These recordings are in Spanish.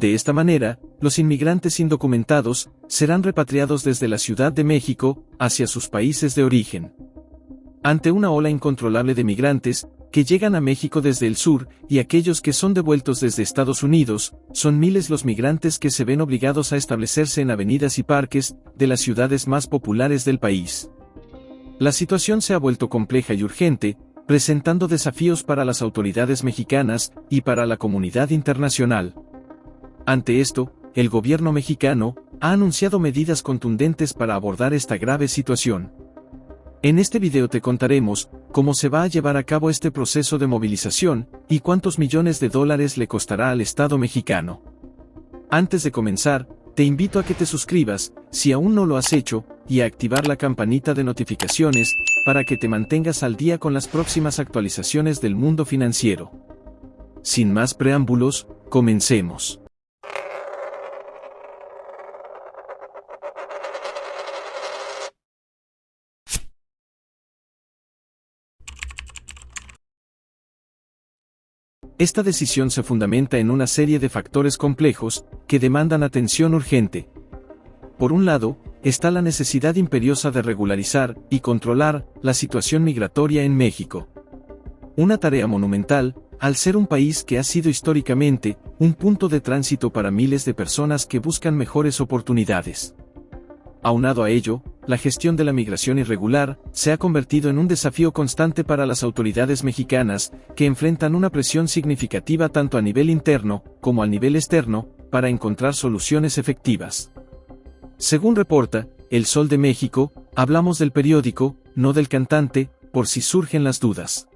De esta manera, los inmigrantes indocumentados serán repatriados desde la Ciudad de México hacia sus países de origen. Ante una ola incontrolable de migrantes que llegan a México desde el sur y aquellos que son devueltos desde Estados Unidos, son miles los migrantes que se ven obligados a establecerse en avenidas y parques de las ciudades más populares del país. La situación se ha vuelto compleja y urgente, presentando desafíos para las autoridades mexicanas y para la comunidad internacional. Ante esto, el gobierno mexicano ha anunciado medidas contundentes para abordar esta grave situación. En este video te contaremos cómo se va a llevar a cabo este proceso de movilización y cuántos millones de dólares le costará al Estado mexicano. Antes de comenzar, te invito a que te suscribas, si aún no lo has hecho, y a activar la campanita de notificaciones, para que te mantengas al día con las próximas actualizaciones del mundo financiero. Sin más preámbulos, comencemos. Esta decisión se fundamenta en una serie de factores complejos que demandan atención urgente. Por un lado, está la necesidad imperiosa de regularizar y controlar la situación migratoria en México. Una tarea monumental, al ser un país que ha sido históricamente un punto de tránsito para miles de personas que buscan mejores oportunidades. Aunado a ello, la gestión de la migración irregular se ha convertido en un desafío constante para las autoridades mexicanas, que enfrentan una presión significativa tanto a nivel interno como a nivel externo, para encontrar soluciones efectivas. Según reporta El Sol de México, hablamos del periódico, no del cantante, por si surgen las dudas.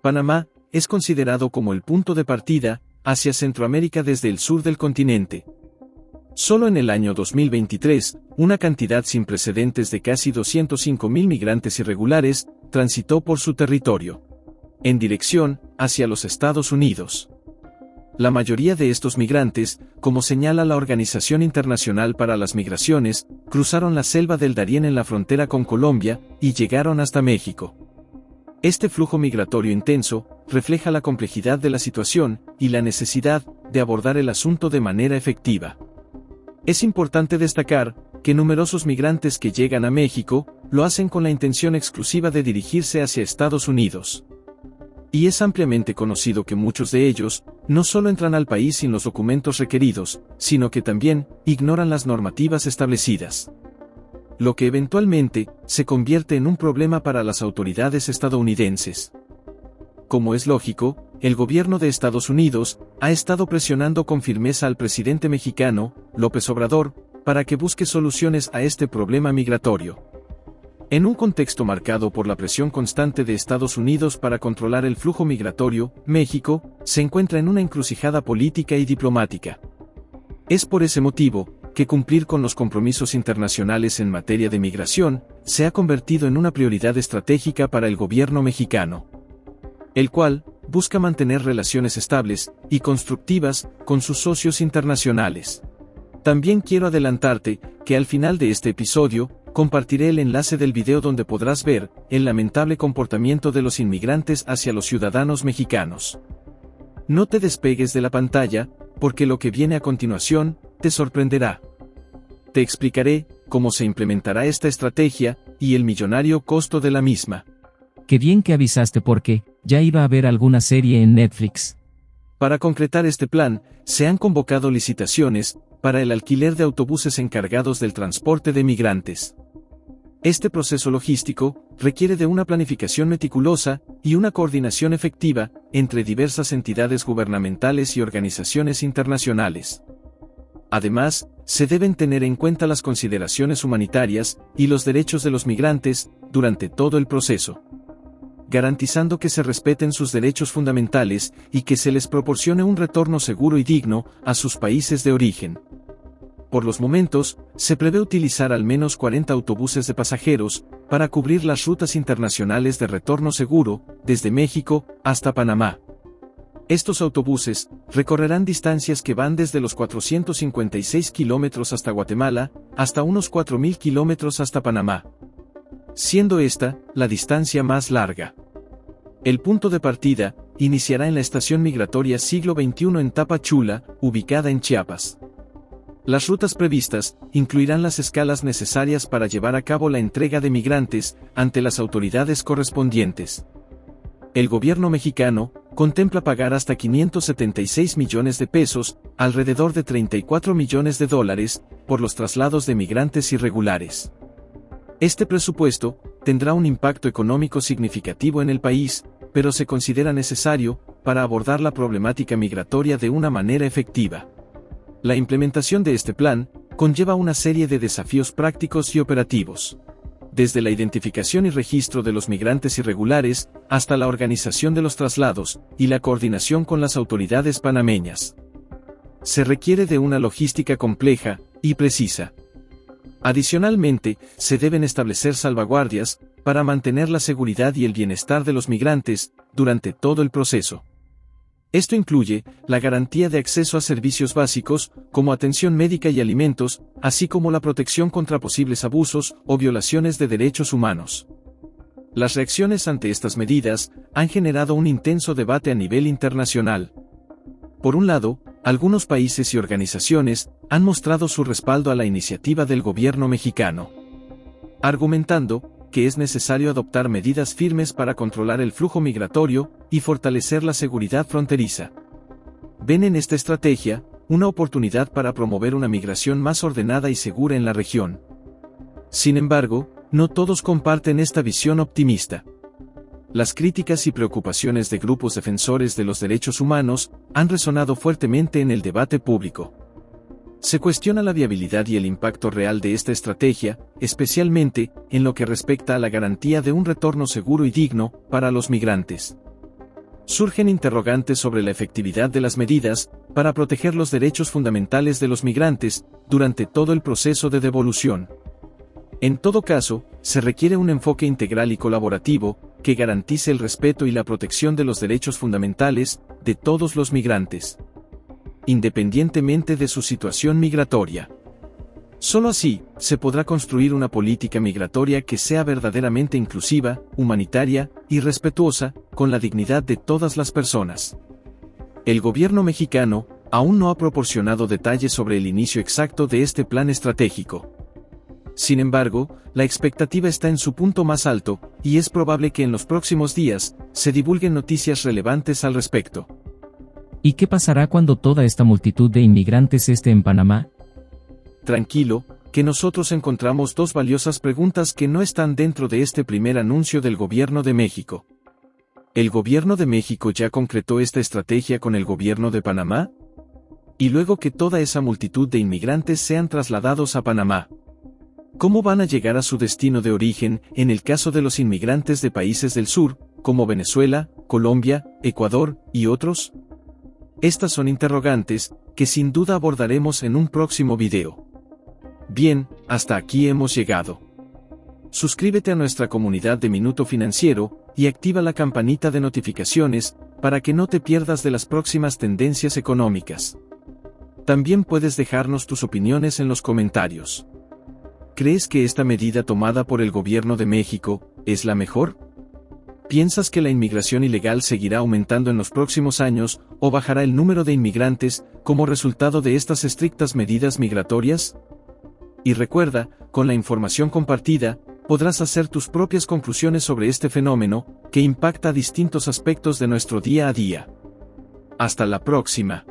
Panamá es considerado como el punto de partida hacia Centroamérica desde el sur del continente. Solo en el año 2023, una cantidad sin precedentes de casi 205,000 migrantes irregulares transitó por su territorio, en dirección hacia los Estados Unidos. La mayoría de estos migrantes, como señala la Organización Internacional para las Migraciones, cruzaron la selva del Darién en la frontera con Colombia y llegaron hasta México. Este flujo migratorio intenso refleja la complejidad de la situación y la necesidad de abordar el asunto de manera efectiva. Es importante destacar que numerosos migrantes que llegan a México lo hacen con la intención exclusiva de dirigirse hacia Estados Unidos. Y es ampliamente conocido que muchos de ellos no solo entran al país sin los documentos requeridos, sino que también ignoran las normativas establecidas. Lo que eventualmente se convierte en un problema para las autoridades estadounidenses. Como es lógico, el gobierno de Estados Unidos ha estado presionando con firmeza al presidente mexicano, López Obrador, para que busque soluciones a este problema migratorio. En un contexto marcado por la presión constante de Estados Unidos para controlar el flujo migratorio, México se encuentra en una encrucijada política y diplomática. Es por ese motivo que cumplir con los compromisos internacionales en materia de migración se ha convertido en una prioridad estratégica para el gobierno mexicano, el cual busca mantener relaciones estables y constructivas con sus socios internacionales. También quiero adelantarte que al final de este episodio, compartiré el enlace del video donde podrás ver el lamentable comportamiento de los inmigrantes hacia los ciudadanos mexicanos. No te despegues de la pantalla, porque lo que viene a continuación te sorprenderá. Te explicaré cómo se implementará esta estrategia y el millonario costo de la misma. Qué bien que avisaste porque ya iba a haber alguna serie en Netflix. Para concretar este plan, se han convocado licitaciones para el alquiler de autobuses encargados del transporte de migrantes. Este proceso logístico requiere de una planificación meticulosa y una coordinación efectiva entre diversas entidades gubernamentales y organizaciones internacionales. Además, se deben tener en cuenta las consideraciones humanitarias y los derechos de los migrantes durante todo el proceso, garantizando que se respeten sus derechos fundamentales y que se les proporcione un retorno seguro y digno a sus países de origen. Por los momentos, se prevé utilizar al menos 40 autobuses de pasajeros para cubrir las rutas internacionales de retorno seguro, desde México hasta Panamá. Estos autobuses recorrerán distancias que van desde los 456 kilómetros hasta Guatemala, hasta unos 4,000 kilómetros hasta Panamá, siendo esta la distancia más larga. El punto de partida iniciará en la estación migratoria Siglo XXI en Tapachula, ubicada en Chiapas. Las rutas previstas incluirán las escalas necesarias para llevar a cabo la entrega de migrantes ante las autoridades correspondientes. El gobierno mexicano contempla pagar hasta 576 millones de pesos, alrededor de 34 millones de dólares, por los traslados de migrantes irregulares. Este presupuesto tendrá un impacto económico significativo en el país, pero se considera necesario para abordar la problemática migratoria de una manera efectiva. La implementación de este plan conlleva una serie de desafíos prácticos y operativos. Desde la identificación y registro de los migrantes irregulares, hasta la organización de los traslados y la coordinación con las autoridades panameñas. Se requiere de una logística compleja y precisa. Adicionalmente, se deben establecer salvaguardias para mantener la seguridad y el bienestar de los migrantes durante todo el proceso. Esto incluye la garantía de acceso a servicios básicos, como atención médica y alimentos, así como la protección contra posibles abusos o violaciones de derechos humanos. Las reacciones ante estas medidas han generado un intenso debate a nivel internacional. Por un lado, algunos países y organizaciones han mostrado su respaldo a la iniciativa del gobierno mexicano, argumentando que es necesario adoptar medidas firmes para controlar el flujo migratorio y fortalecer la seguridad fronteriza. Ven en esta estrategia una oportunidad para promover una migración más ordenada y segura en la región. Sin embargo, no todos comparten esta visión optimista. Las críticas y preocupaciones de grupos defensores de los derechos humanos han resonado fuertemente en el debate público. Se cuestiona la viabilidad y el impacto real de esta estrategia, especialmente en lo que respecta a la garantía de un retorno seguro y digno para los migrantes. Surgen interrogantes sobre la efectividad de las medidas para proteger los derechos fundamentales de los migrantes durante todo el proceso de devolución. En todo caso, se requiere un enfoque integral y colaborativo que garantice el respeto y la protección de los derechos fundamentales de todos los migrantes, independientemente de su situación migratoria. Solo así, se podrá construir una política migratoria que sea verdaderamente inclusiva, humanitaria y respetuosa con la dignidad de todas las personas. El gobierno mexicano aún no ha proporcionado detalles sobre el inicio exacto de este plan estratégico. Sin embargo, la expectativa está en su punto más alto, y es probable que en los próximos días se divulguen noticias relevantes al respecto. ¿Y qué pasará cuando toda esta multitud de inmigrantes esté en Panamá? Tranquilo, que nosotros encontramos dos valiosas preguntas que no están dentro de este primer anuncio del Gobierno de México. ¿El Gobierno de México ya concretó esta estrategia con el Gobierno de Panamá? Y luego que toda esa multitud de inmigrantes sean trasladados a Panamá, ¿cómo van a llegar a su destino de origen en el caso de los inmigrantes de países del sur, como Venezuela, Colombia, Ecuador y otros? Estas son interrogantes que sin duda abordaremos en un próximo video. Bien, hasta aquí hemos llegado. Suscríbete a nuestra comunidad de Minuto Financiero y activa la campanita de notificaciones para que no te pierdas de las próximas tendencias económicas. También puedes dejarnos tus opiniones en los comentarios. ¿Crees que esta medida tomada por el Gobierno de México es la mejor? ¿Piensas que la inmigración ilegal seguirá aumentando en los próximos años o bajará el número de inmigrantes como resultado de estas estrictas medidas migratorias? Y recuerda, con la información compartida, podrás hacer tus propias conclusiones sobre este fenómeno, que impacta distintos aspectos de nuestro día a día. Hasta la próxima.